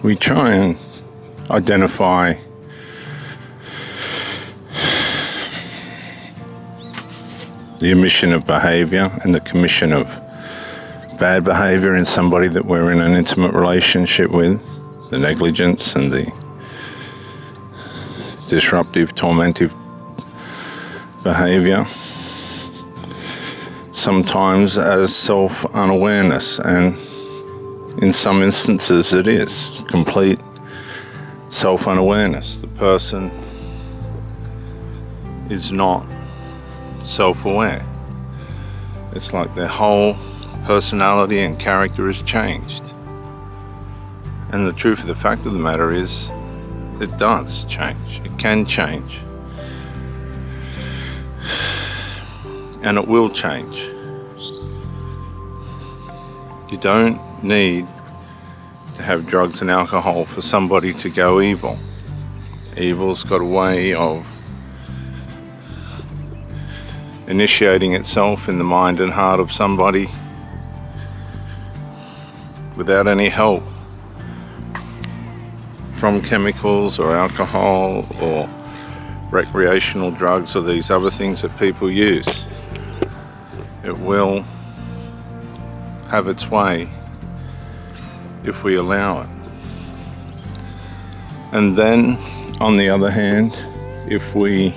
we try and identify the omission of behaviour and the commission of bad behaviour in somebody that we're in an intimate relationship with, the negligence and the disruptive, tormentive behaviour, sometimes as self-unawareness, and in some instances it is complete self-unawareness. The person is not self-aware. It's like their whole personality and character has changed. And the truth of the fact of the matter is, it does change. It can change. And it will change. You don't need to have drugs and alcohol for somebody to go evil. Evil's got a way of initiating itself in the mind and heart of somebody without any help from chemicals or alcohol or recreational drugs or these other things that people use. It will have its way if we allow it. And then, on the other hand, if we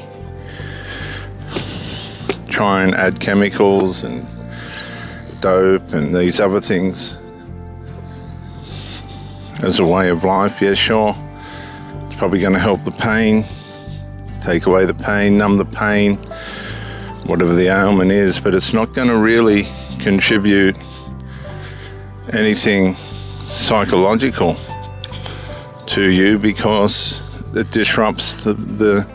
try and add chemicals and dope and these other things as a way of life, yeah, sure, it's probably going to help the pain, take away the pain, numb the pain, whatever the ailment is, but it's not going to really contribute anything psychological to you, because it disrupts the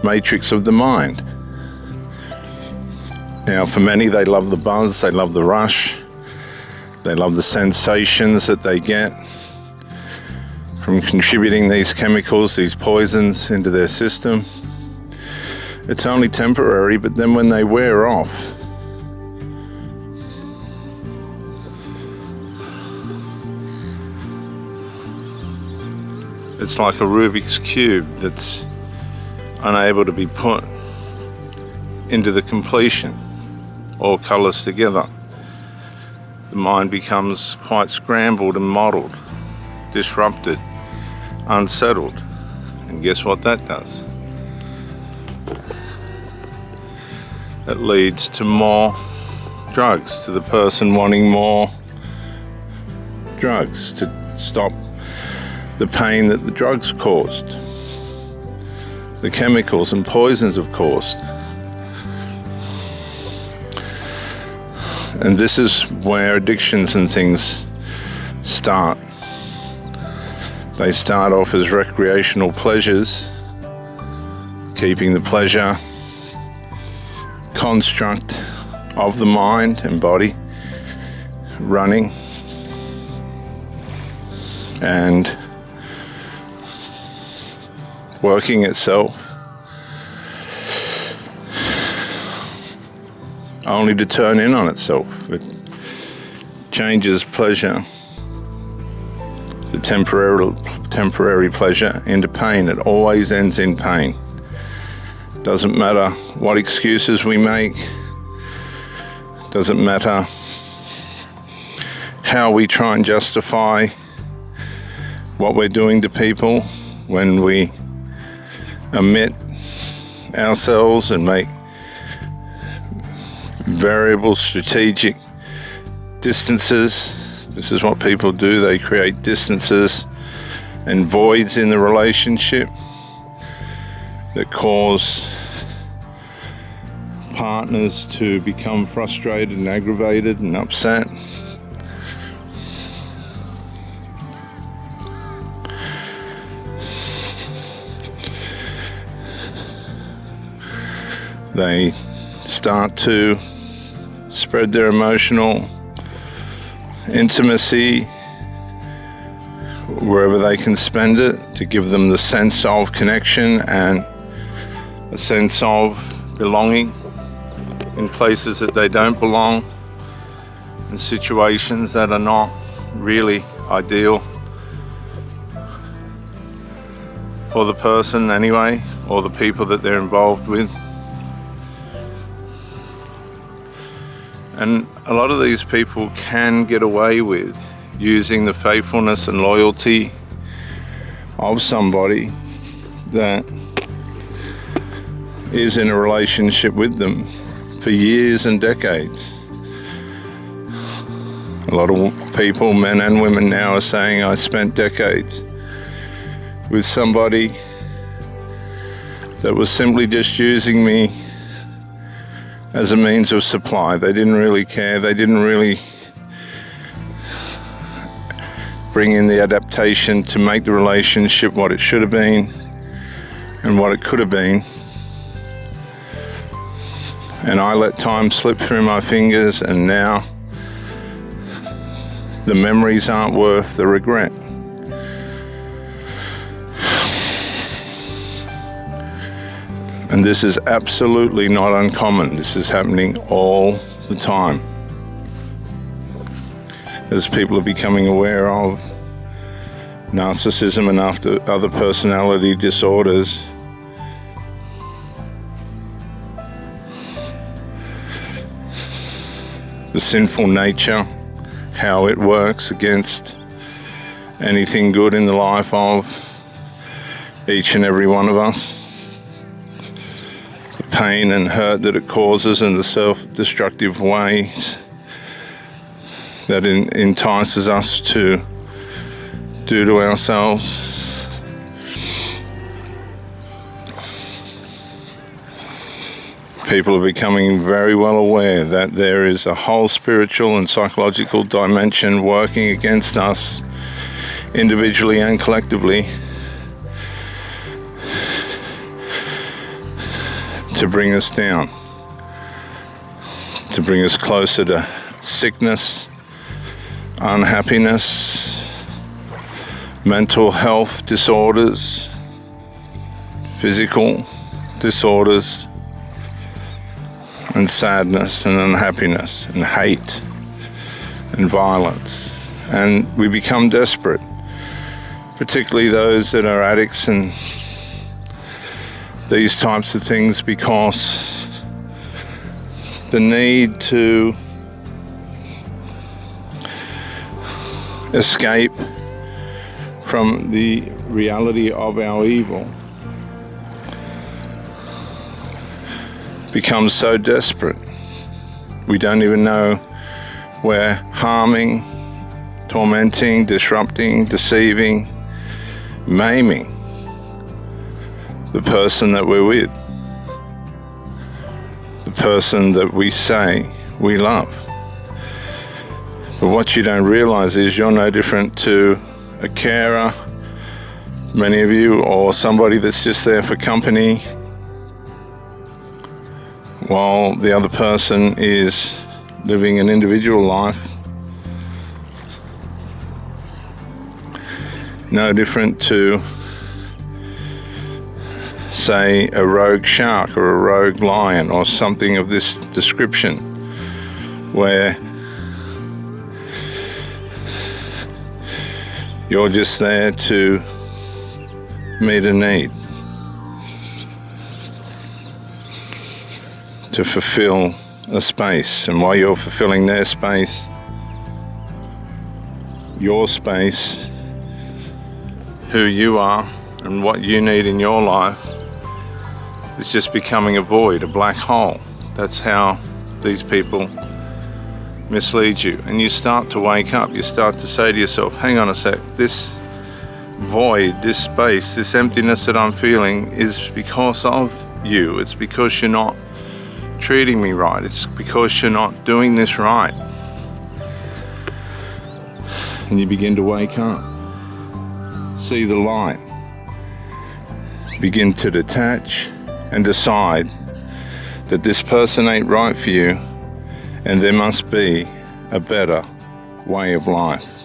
matrix of the mind. Now, for many, they love the buzz, they love the rush, they love the sensations that they get from contributing these chemicals, these poisons into their system. It's only temporary, but then when they wear off, it's like a Rubik's Cube that's unable to be put into the completion, all colours together. The mind becomes quite scrambled and muddled, disrupted, unsettled. And guess what that does? It leads to more drugs, to the person wanting more drugs to stop the pain that the drugs caused, the chemicals and poisons have caused. And this is where addictions and things start. They start off as recreational pleasures, keeping the pleasure construct of the mind and body running, and working itself, only to turn in on itself. It changes pleasure, the temporary pleasure, into pain. It always ends in pain. Doesn't matter what excuses we make, doesn't matter how we try and justify what we're doing to people when we omit ourselves and make variable strategic distances. This is what people do. They create distances and voids in the relationship that cause partners to become frustrated and aggravated and upset. They start to spread their emotional intimacy wherever they can spend it, to give them the sense of connection and a sense of belonging in places that they don't belong, in situations that are not really ideal or the person anyway, or the people that they're involved with. And a lot of these people can get away with using the faithfulness and loyalty of somebody that is in a relationship with them for years and decades. A lot of people, men and women now, are saying, I spent decades with somebody that was simply just using me as a means of supply. They didn't really care. They didn't really bring in the adaptation to make the relationship what it should have been and what it could have been. And I let time slip through my fingers, and now the memories aren't worth the regret. And this is absolutely not uncommon. This is happening all the time. As people are becoming aware of narcissism and other personality disorders, the sinful nature, how it works against anything good in the life of each and every one of us, the pain and hurt that it causes, and the self-destructive ways that entices us to do to ourselves. People are becoming very well aware that there is a whole spiritual and psychological dimension working against us individually and collectively to bring us down, to bring us closer to sickness, unhappiness, mental health disorders, physical disorders, and sadness and unhappiness and hate and violence. And we become desperate, particularly those that are addicts and these types of things, because the need to escape from the reality of our evil becomes so desperate. We don't even know we're harming, tormenting, disrupting, deceiving, maiming the person that we're with, the person that we say we love. But what you don't realize is you're no different to a carer, many of you, or somebody that's just there for company, while the other person is living an individual life. No different to, say, a rogue shark or a rogue lion or something of this description, where you're just there to meet a need, to fulfill a space. And while you're fulfilling their space, your space, who you are and what you need in your life, is just becoming a void, a black hole. That's how these people mislead you. And you start to wake up, you start to say to yourself, hang on a sec, this void, this space, this emptiness that I'm feeling is because of you. It's because you're not treating me right. It's because you're not doing this right. And you begin to wake up, see the light, begin to detach and decide that this person ain't right for you, and there must be a better way of life.